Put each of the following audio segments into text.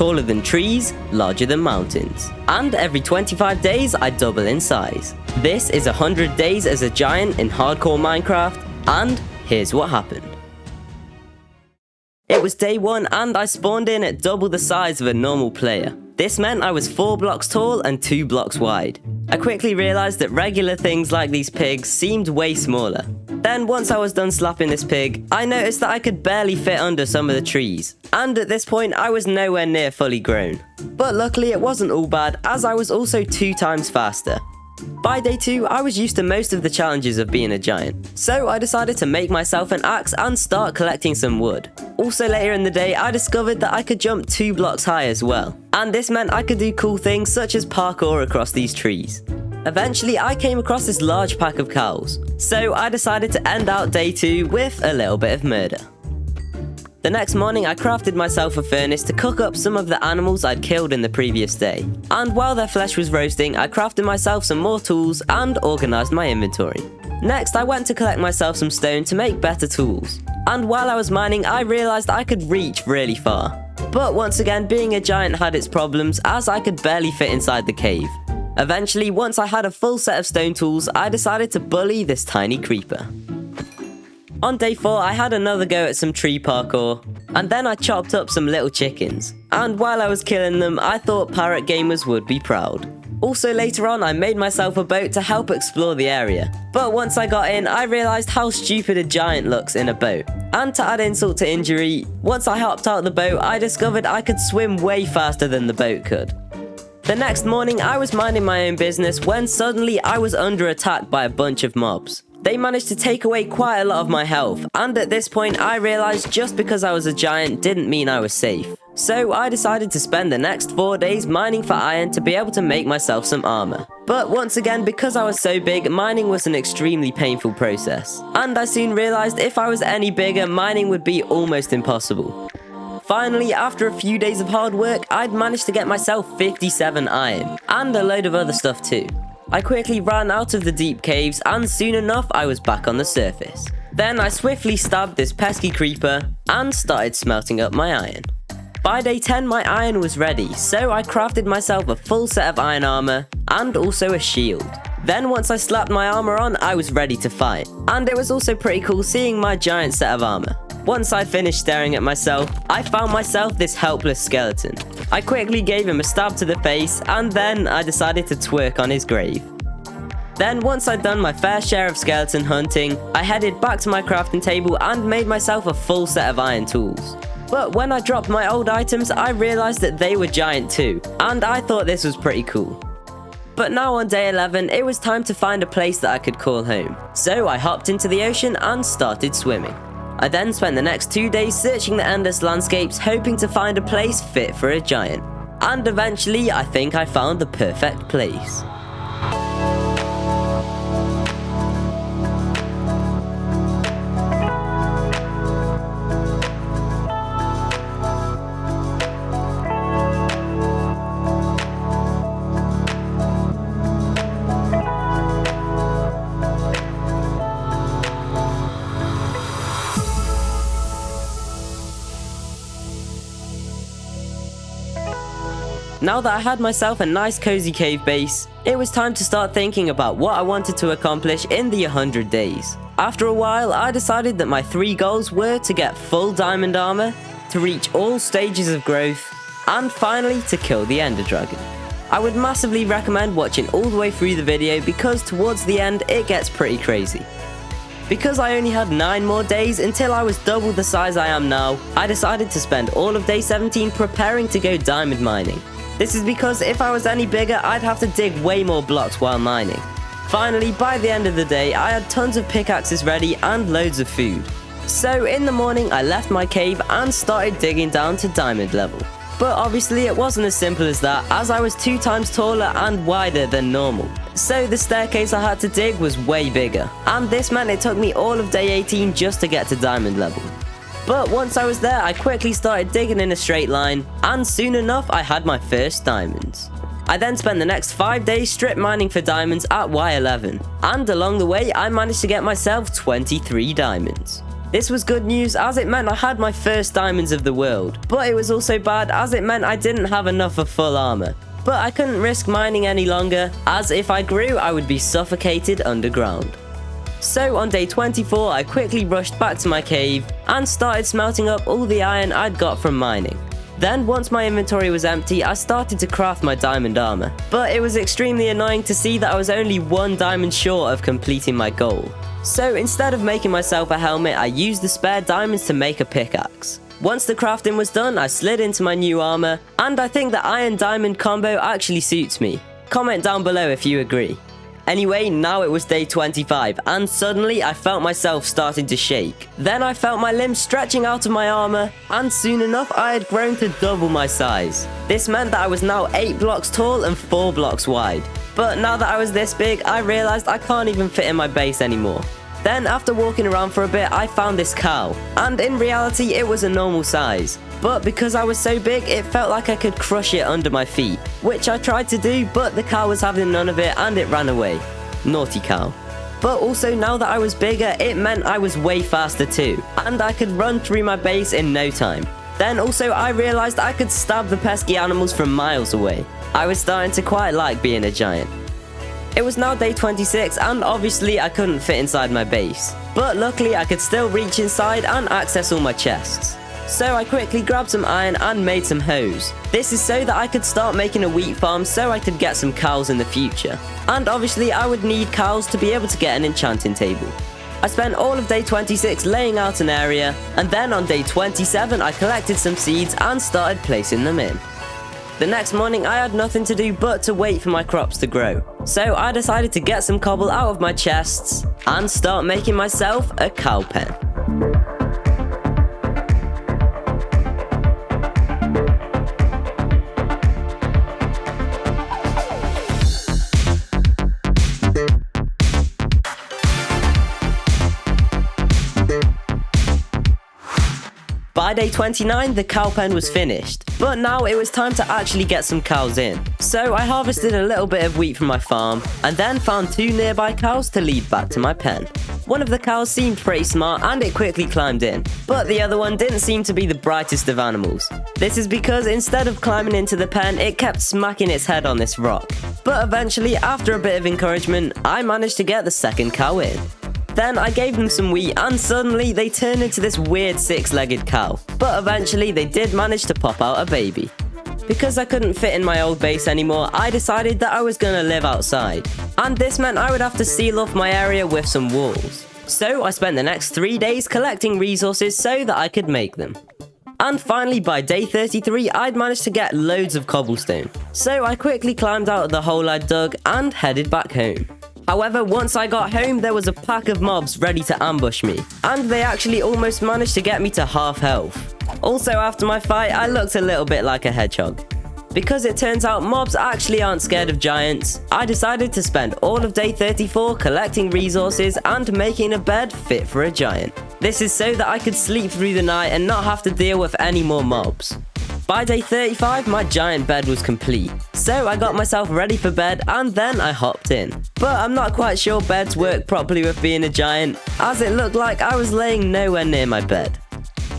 taller than trees, larger than mountains. And every 25 days, I double in size. This is 100 days as a giant in hardcore Minecraft, and here's what happened. It was day 1 and I spawned in at double the size of a normal player. This meant I was 4 blocks tall and 2 blocks wide. I quickly realised that regular things like these pigs seemed way smaller. Then once I was done slapping this pig, I noticed that I could barely fit under some of the trees. And at this point I was nowhere near fully grown. But luckily it wasn't all bad, as I was also 2 times faster. By day 2, I was used to most of the challenges of being a giant, so I decided to make myself an axe and start collecting some wood. Also later in the day, I discovered that I could jump 2 blocks high as well, and this meant I could do cool things such as parkour across these trees. Eventually, I came across this large pack of cows, so I decided to end out day 2 with a little bit of murder. The next morning, I crafted myself a furnace to cook up some of the animals I'd killed in the previous day. And while their flesh was roasting, I crafted myself some more tools and organised my inventory. Next, I went to collect myself some stone to make better tools. And while I was mining, I realised I could reach really far. But once again, being a giant had its problems, as I could barely fit inside the cave. Eventually, once I had a full set of stone tools, I decided to bully this tiny creeper. On day 4, I had another go at some tree parkour, and then I chopped up some little chickens. And while I was killing them, I thought Parrot Gamers would be proud. Also later on, I made myself a boat to help explore the area. But once I got in, I realised how stupid a giant looks in a boat. And to add insult to injury, once I hopped out the boat, I discovered I could swim way faster than the boat could. The next morning, I was minding my own business when suddenly I was under attack by a bunch of mobs. They managed to take away quite a lot of my health, and at this point I realised just because I was a giant didn't mean I was safe. So I decided to spend the next 4 days mining for iron to be able to make myself some armour. But once again, because I was so big, mining was an extremely painful process. And I soon realised if I was any bigger, mining would be almost impossible. Finally, after a few days of hard work, I'd managed to get myself 57 iron, and a load of other stuff too. I quickly ran out of the deep caves, and soon enough I was back on the surface. Then I swiftly stabbed this pesky creeper, and started smelting up my iron. By day 10 my iron was ready, so I crafted myself a full set of iron armor, and also a shield. Then once I slapped my armor on, I was ready to fight, and it was also pretty cool seeing my giant set of armor. Once I finished staring at myself, I found myself this helpless skeleton. I quickly gave him a stab to the face, and then I decided to twerk on his grave. Then once I'd done my fair share of skeleton hunting, I headed back to my crafting table and made myself a full set of iron tools. But when I dropped my old items, I realised that they were giant too, and I thought this was pretty cool. But now on day 11, it was time to find a place that I could call home. So I hopped into the ocean and started swimming. I then spent the next 2 days searching the endless landscapes, hoping to find a place fit for a giant. And eventually, I think I found the perfect place. Now that I had myself a nice cozy cave base, it was time to start thinking about what I wanted to accomplish in the 100 days. After a while, I decided that my 3 goals were to get full diamond armor, to reach all stages of growth, and finally to kill the Ender Dragon. I would massively recommend watching all the way through the video because towards the end it gets pretty crazy. Because I only had 9 more days until I was double the size I am now, I decided to spend all of day 17 preparing to go diamond mining. This is because if I was any bigger, I'd have to dig way more blocks while mining. Finally, by the end of the day, I had tons of pickaxes ready and loads of food. So in the morning, I left my cave and started digging down to diamond level. But obviously it wasn't as simple as that, as I was 2 times taller and wider than normal. So the staircase I had to dig was way bigger, and this meant it took me all of day 18 just to get to diamond level. But once I was there, I quickly started digging in a straight line, and soon enough I had my first diamonds. I then spent the next 5 days strip mining for diamonds at Y11, and along the way I managed to get myself 23 diamonds. This was good news as it meant I had my first diamonds of the world, but it was also bad as it meant I didn't have enough of full armor. But I couldn't risk mining any longer, as if I grew I would be suffocated underground. So on day 24 I quickly rushed back to my cave and started smelting up all the iron I'd got from mining. Then once my inventory was empty, I started to craft my diamond armor. But it was extremely annoying to see that I was only 1 diamond short of completing my goal. So instead of making myself a helmet, I used the spare diamonds to make a pickaxe. Once the crafting was done, I slid into my new armor, and I think the iron diamond combo actually suits me. Comment down below if you agree. Anyway, now it was day 25, and suddenly I felt myself starting to shake. Then I felt my limbs stretching out of my armor, and soon enough I had grown to double my size. This meant that I was now 8 blocks tall and 4 blocks wide. But now that I was this big, I realized I can't even fit in my base anymore. Then after walking around for a bit, I found this cow, and in reality it was a normal size. But because I was so big, it felt like I could crush it under my feet, which I tried to do, but the cow was having none of it and it ran away. Naughty cow. But also now that I was bigger, it meant I was way faster too, and I could run through my base in no time. Then also I realized I could stab the pesky animals from miles away. I was starting to quite like being a giant. It was now day 26 and obviously I couldn't fit inside my base, but luckily I could still reach inside and access all my chests. So I quickly grabbed some iron and made some hoes. This is so that I could start making a wheat farm so I could get some cows in the future. And obviously I would need cows to be able to get an enchanting table. I spent all of day 26 laying out an area, and then on day 27 I collected some seeds and started placing them in. The next morning I had nothing to do but to wait for my crops to grow. So I decided to get some cobble out of my chests and start making myself a cow pen. By day 29, the cow pen was finished, but now it was time to actually get some cows in. So I harvested a little bit of wheat from my farm, and then found 2 nearby cows to lead back to my pen. One of the cows seemed pretty smart and it quickly climbed in, but the other one didn't seem to be the brightest of animals. This is because instead of climbing into the pen, it kept smacking its head on this rock. But eventually, after a bit of encouragement, I managed to get the second cow in. Then I gave them some wheat and suddenly they turned into this weird 6-legged cow. But eventually they did manage to pop out a baby. Because I couldn't fit in my old base anymore, I decided that I was gonna live outside. And this meant I would have to seal off my area with some walls. So I spent the next 3 days collecting resources so that I could make them. And finally by day 33 I'd managed to get loads of cobblestone. So I quickly climbed out of the hole I'd dug and headed back home. However, once I got home, there was a pack of mobs ready to ambush me, and they actually almost managed to get me to half health. Also, after my fight, I looked a little bit like a hedgehog. Because it turns out mobs actually aren't scared of giants, I decided to spend all of day 34 collecting resources and making a bed fit for a giant. This is so that I could sleep through the night and not have to deal with any more mobs. By day 35, my giant bed was complete, so I got myself ready for bed and then I hopped in. But I'm not quite sure beds work properly with being a giant, as it looked like I was laying nowhere near my bed.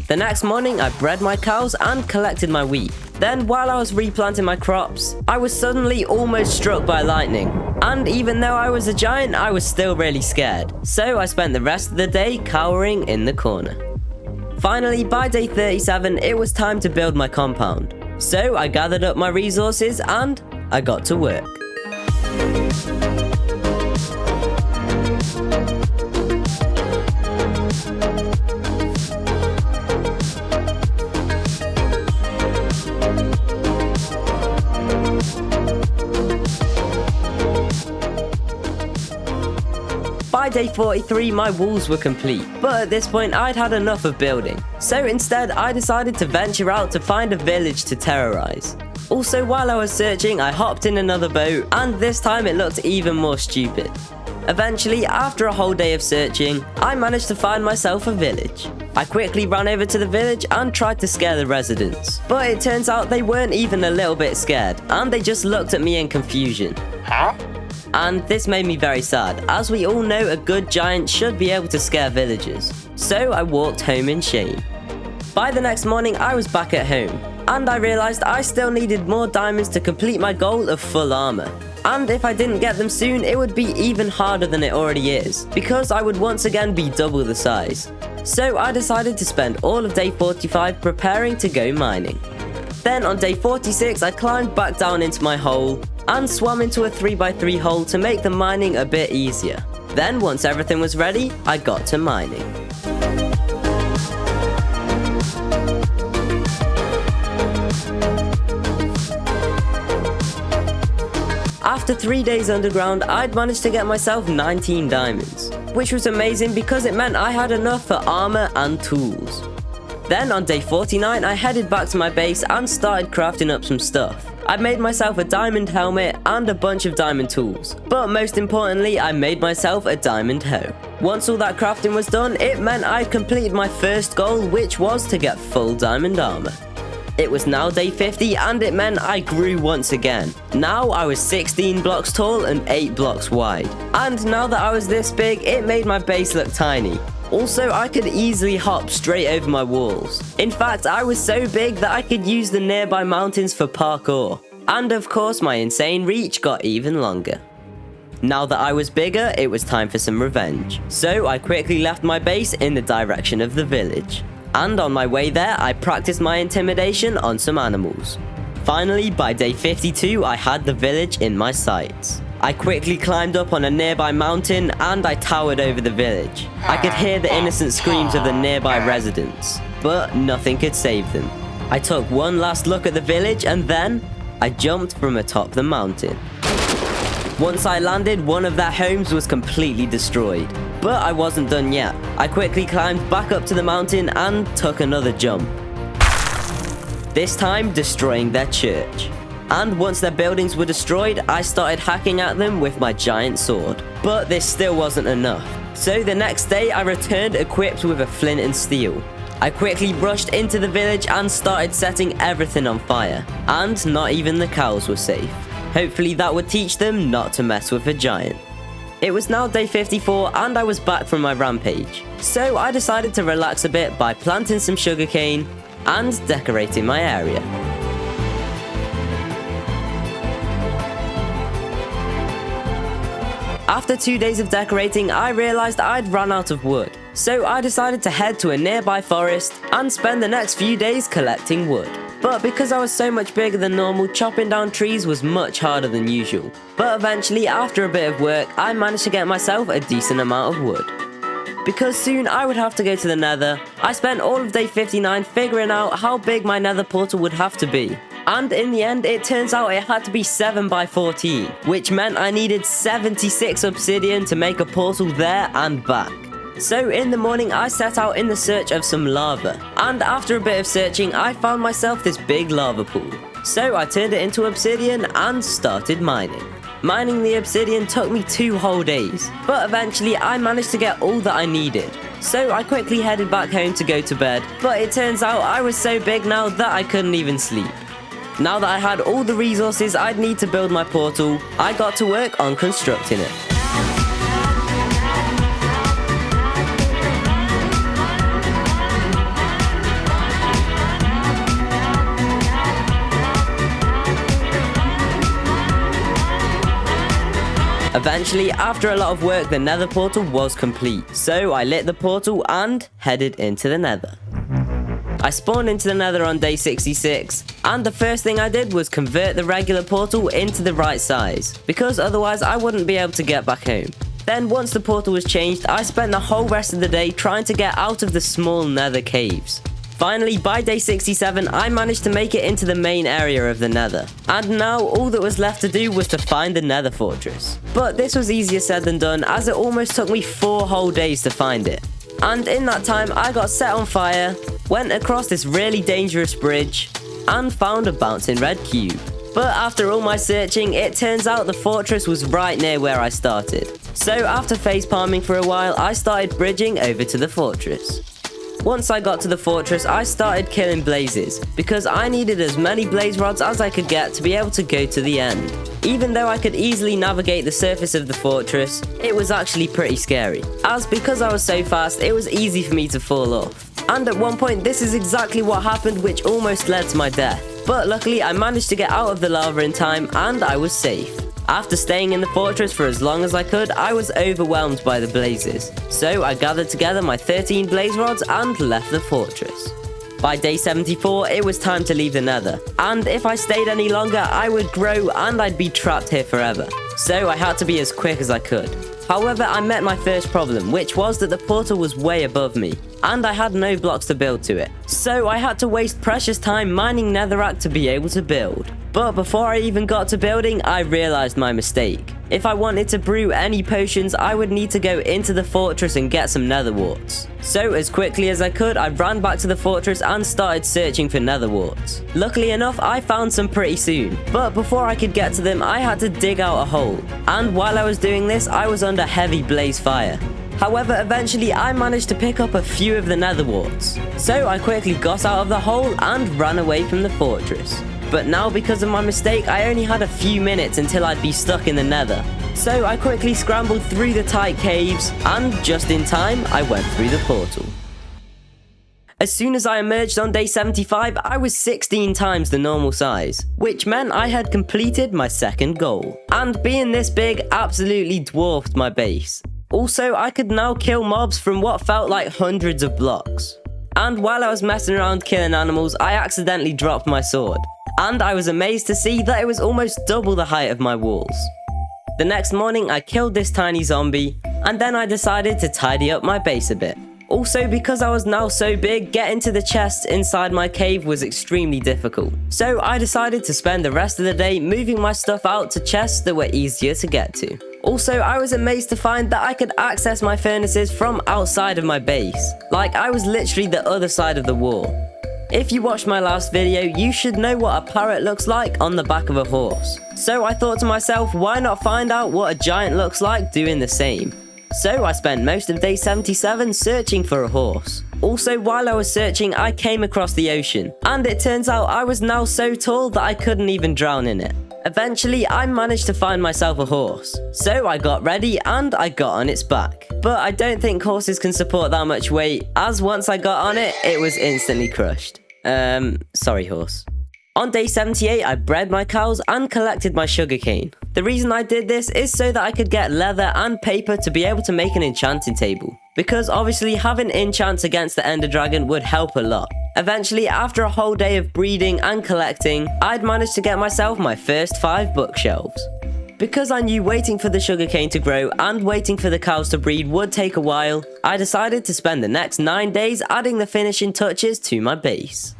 The next morning, I bred my cows and collected my wheat. Then, while I was replanting my crops, I was suddenly almost struck by lightning. And even though I was a giant, I was still really scared, so I spent the rest of the day cowering in the corner. Finally, by day 37, it was time to build my compound. So I gathered up my resources and I got to work. By day 43, my walls were complete, but at this point I'd had enough of building. So instead, I decided to venture out to find a village to terrorize. Also, while I was searching, I hopped in another boat, and this time it looked even more stupid. Eventually, after a whole day of searching, I managed to find myself a village. I quickly ran over to the village and tried to scare the residents, but it turns out they weren't even a little bit scared, and they just looked at me in confusion. Huh? And this made me very sad, as we all know a good giant should be able to scare villagers. so I walked home in shame. By the next morning, I was back at home, and I realized I still needed more diamonds to complete my goal of full armor. And if I didn't get them soon, it would be even harder than it already is, because I would once again be double the size. So I decided to spend all of day 45 preparing to go mining. Then on day 46, I climbed back down into my hole and swam into a 3x3 hole to make the mining a bit easier. Then once everything was ready, I got to mining. After 3 days underground, I'd managed to get myself 19 diamonds, which was amazing because it meant I had enough for armor and tools. Then on day 49, I headed back to my base and started crafting up some stuff. I made myself a diamond helmet and a bunch of diamond tools, but most importantly, I made myself a diamond hoe. Once all that crafting was done, it meant I'd completed my first goal, which was to get full diamond armor. It was now day 50 and it meant I grew once again. Now I was 16 blocks tall and 8 blocks wide. And now that I was this big, it made my base look tiny. Also, I could easily hop straight over my walls. In fact, I was so big that I could use the nearby mountains for parkour. And of course, my insane reach got even longer. Now that I was bigger, it was time for some revenge. So I quickly left my base in the direction of the village. And on my way there, I practiced my intimidation on some animals. Finally, by day 52, I had the village in my sights. I quickly climbed up on a nearby mountain and I towered over the village. I could hear the innocent screams of the nearby residents, but nothing could save them. I took one last look at the village and then I jumped from atop the mountain. Once I landed, one of their homes was completely destroyed. But I wasn't done yet. I quickly climbed back up to the mountain and took another jump. This time, destroying their church. And once their buildings were destroyed, I started hacking at them with my giant sword. But this still wasn't enough. So the next day, I returned equipped with a flint and steel. I quickly rushed into the village and started setting everything on fire. And not even the cows were safe. Hopefully that would teach them not to mess with a giant. It was now day 54 and I was back from my rampage. So I decided to relax a bit by planting some sugarcane and decorating my area. After 2 days of decorating, I realized I'd run out of wood. So I decided to head to a nearby forest and spend the next few days collecting wood. But because I was so much bigger than normal, chopping down trees was much harder than usual. But eventually, after a bit of work, I managed to get myself a decent amount of wood. Because soon I would have to go to the Nether, I spent all of day 59 figuring out how big my Nether portal would have to be. And in the end, it turns out it had to be 7x14, which meant I needed 76 obsidian to make a portal there and back. So in the morning, I set out in the search of some lava, and after a bit of searching, I found myself this big lava pool. So I turned it into obsidian and started mining. Mining the obsidian took me 2 whole days, but eventually I managed to get all that I needed. So I quickly headed back home to go to bed, but it turns out I was so big now that I couldn't even sleep. Now that I had all the resources I'd need to build my portal, I got to work on constructing it. Eventually, after a lot of work, the Nether portal was complete. So I lit the portal and headed into the Nether. I spawned into the Nether on day 66, and the first thing I did was convert the regular portal into the right size, because otherwise I wouldn't be able to get back home. Then once the portal was changed, I spent the whole rest of the day trying to get out of the small Nether caves. Finally, by day 67, I managed to make it into the main area of the Nether. And now, all that was left to do was to find the Nether Fortress. But this was easier said than done, as it almost took me 4 whole days to find it. And in that time, I got set on fire, went across this really dangerous bridge, and found a bouncing red cube. But after all my searching, it turns out the fortress was right near where I started. So after face palming for a while, I started bridging over to the fortress. Once I got to the fortress, I started killing blazes, because I needed as many blaze rods as I could get to be able to go to the end. Even though I could easily navigate the surface of the fortress, it was actually pretty scary, as because I was so fast, it was easy for me to fall off. And at one point, this is exactly what happened, which almost led to my death. But luckily, I managed to get out of the lava in time, and I was safe. After staying in the fortress for as long as I could, I was overwhelmed by the blazes. So I gathered together my 13 blaze rods and left the fortress. By day 74, it was time to leave the Nether. And if I stayed any longer, I would grow and I'd be trapped here forever. So I had to be as quick as I could. However, I met my first problem, which was that the portal was way above me, and I had no blocks to build to it. So I had to waste precious time mining netherrack to be able to build. But before I even got to building, I realized my mistake. If I wanted to brew any potions, I would need to go into the fortress and get some nether warts. So as quickly as I could, I ran back to the fortress and started searching for nether warts. Luckily enough, I found some pretty soon. But before I could get to them, I had to dig out a hole. And while I was doing this, I was under heavy blaze fire. However, eventually I managed to pick up a few of the nether warts. So I quickly got out of the hole and ran away from the fortress. But now, because of my mistake, I only had a few minutes until I'd be stuck in the nether. So I quickly scrambled through the tight caves, and just in time, I went through the portal. As soon as I emerged on day 75, I was 16 times the normal size, which meant I had completed my second goal. And being this big absolutely dwarfed my base. Also, I could now kill mobs from what felt like hundreds of blocks. And while I was messing around killing animals, I accidentally dropped my sword. And I was amazed to see that it was almost double the height of my walls. The next morning, I killed this tiny zombie, and then I decided to tidy up my base a bit. Also, because I was now so big, getting to the chests inside my cave was extremely difficult. So I decided to spend the rest of the day moving my stuff out to chests that were easier to get to. Also, I was amazed to find that I could access my furnaces from outside of my base. Like, I was literally the other side of the wall. If you watched my last video, you should know what a parrot looks like on the back of a horse. So I thought to myself, why not find out what a giant looks like doing the same? So I spent most of day 77 searching for a horse. Also, while I was searching, I came across the ocean. And it turns out I was now so tall that I couldn't even drown in it. Eventually, I managed to find myself a horse. So I got ready and I got on its back. But I don't think horses can support that much weight, as once I got on it, it was instantly crushed. Sorry horse. On day 78, I bred my cows and collected my sugarcane. The reason I did this is so that I could get leather and paper to be able to make an enchanting table. Because obviously having enchants against the Ender Dragon would help a lot. Eventually, after a whole day of breeding and collecting, I'd managed to get myself my first 5 bookshelves. Because I knew waiting for the sugarcane to grow and waiting for the cows to breed would take a while, I decided to spend the next 9 days adding the finishing touches to my base.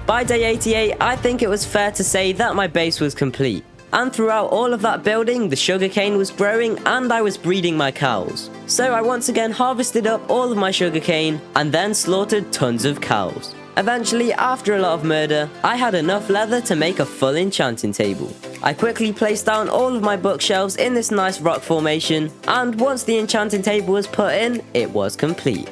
By day 88, I think it was fair to say that my base was complete. And throughout all of that building, the sugarcane was growing and I was breeding my cows. So I once again harvested up all of my sugarcane and then slaughtered tons of cows. Eventually, after a lot of murder, I had enough leather to make a full enchanting table. I quickly placed down all of my bookshelves in this nice rock formation, and once the enchanting table was put in, it was complete.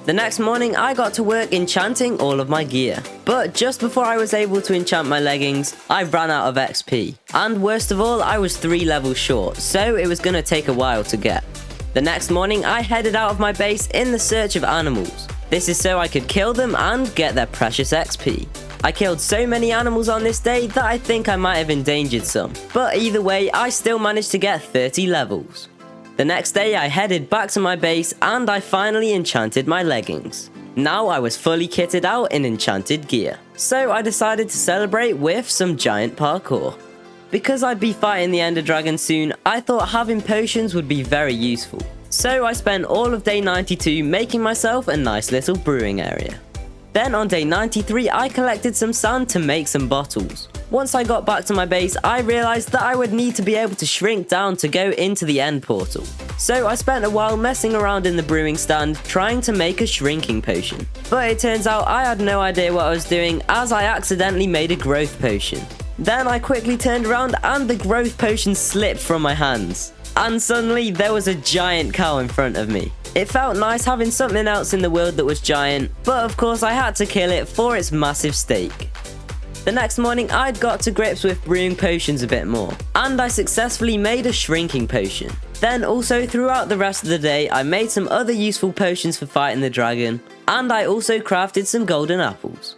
The next morning, I got to work enchanting all of my gear. But just before I was able to enchant my leggings, I ran out of XP. And worst of all, I was 3 levels short, so it was gonna take a while to get. The next morning, I headed out of my base in the search of animals. This is so I could kill them and get their precious XP. I killed so many animals on this day that I think I might have endangered some. But either way, I still managed to get 30 levels. The next day I headed back to my base and I finally enchanted my leggings. Now I was fully kitted out in enchanted gear. So I decided to celebrate with some giant parkour. Because I'd be fighting the Ender Dragon soon, I thought having potions would be very useful. So I spent all of day 92 making myself a nice little brewing area. Then on day 93, I collected some sand to make some bottles. Once I got back to my base, I realized that I would need to be able to shrink down to go into the end portal. So I spent a while messing around in the brewing stand trying to make a shrinking potion. But it turns out I had no idea what I was doing, as I accidentally made a growth potion. Then I quickly turned around and the growth potion slipped from my hands. And suddenly there was a giant cow in front of me. It felt nice having something else in the world that was giant, but of course I had to kill it for its massive steak. The next morning I'd got to grips with brewing potions a bit more, and I successfully made a shrinking potion. Then also throughout the rest of the day I made some other useful potions for fighting the dragon, and I also crafted some golden apples.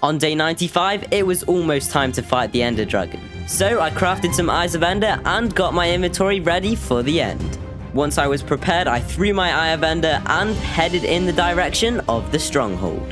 On day 95, it was almost time to fight the Ender Dragon. So I crafted some Eyes of Ender and got my inventory ready for the end. Once I was prepared, I threw my Eye of Ender and headed in the direction of the stronghold.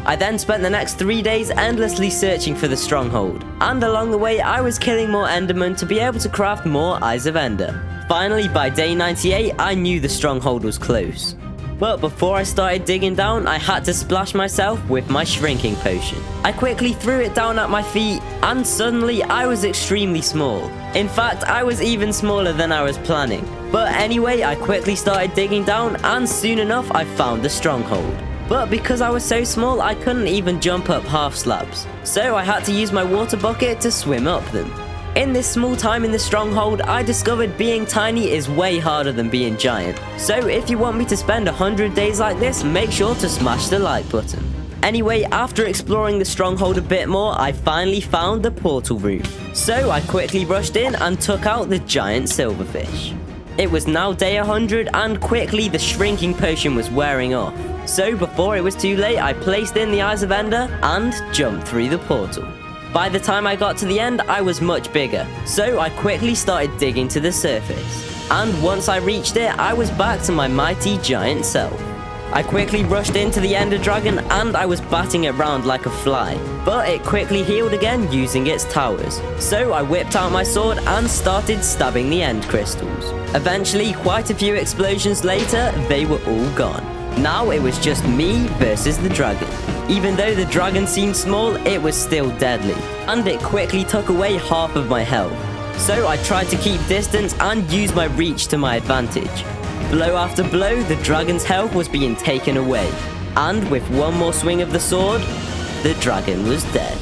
I then spent the next 3 days endlessly searching for the stronghold, and along the way I was killing more Endermen to be able to craft more Eyes of Ender. Finally, by day 98, I knew the stronghold was close. But before I started digging down, I had to splash myself with my shrinking potion. I quickly threw it down at my feet, and suddenly I was extremely small. In fact, I was even smaller than I was planning. But anyway, I quickly started digging down, and soon enough I found the stronghold. But because I was so small, I couldn't even jump up half slabs. So I had to use my water bucket to swim up them. In this small time in the stronghold, I discovered being tiny is way harder than being giant. So if you want me to spend 100 days like this, make sure to smash the like button. Anyway, after exploring the stronghold a bit more, I finally found the portal room. So I quickly rushed in and took out the giant silverfish. It was now day 100 and quickly the shrinking potion was wearing off. So before it was too late, I placed in the Eyes of Ender and jumped through the portal. By the time I got to the end, I was much bigger, so I quickly started digging to the surface. And once I reached it, I was back to my mighty giant self. I quickly rushed into the Ender Dragon and I was batting it round like a fly, but it quickly healed again using its towers. So I whipped out my sword and started stabbing the end crystals. Eventually, quite a few explosions later, they were all gone. Now it was just me versus the dragon. Even though the dragon seemed small, it was still deadly, and it quickly took away half of my health. So I tried to keep distance and use my reach to my advantage. Blow after blow, the dragon's health was being taken away, and with one more swing of the sword, the dragon was dead.